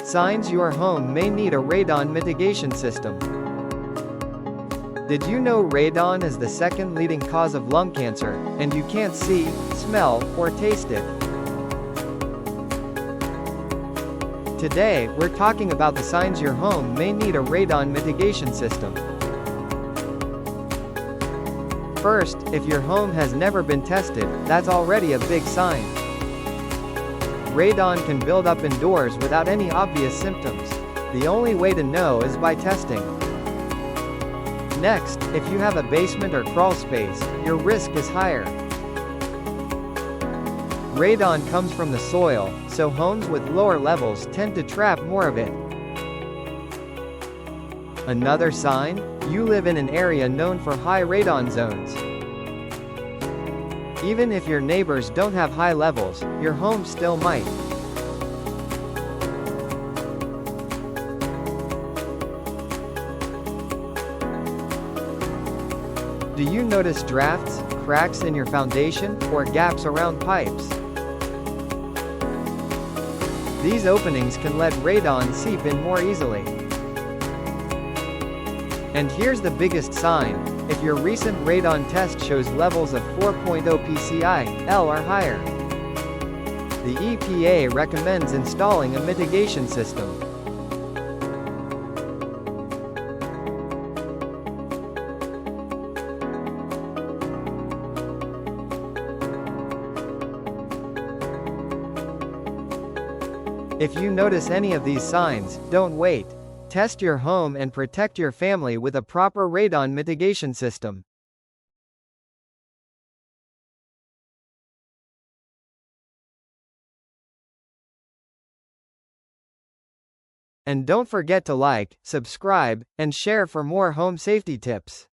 Signs your home may need a radon mitigation system. Did you know radon is the second leading cause of lung cancer, and you can't see, smell, or taste it? Today, we're talking about the signs your home may need a radon mitigation system. First, if your home has never been tested, that's already a big sign. Radon can build up indoors without any obvious symptoms. The only way to know is by testing. Next, if you have a basement or crawl space, your risk is higher. Radon comes from the soil, so homes with lower levels tend to trap more of it. Another sign? You live in an area known for high radon zones. Even if your neighbors don't have high levels, your home still might. Do you notice drafts, cracks in your foundation, or gaps around pipes? These openings can let radon seep in more easily. And here's the biggest sign: if your recent radon test shows levels of 4.0 pCi/L or higher. The EPA recommends installing a mitigation system. If you notice any of these signs, don't wait. Test your home and protect your family with a proper radon mitigation system. And don't forget to like, subscribe, and share for more home safety tips.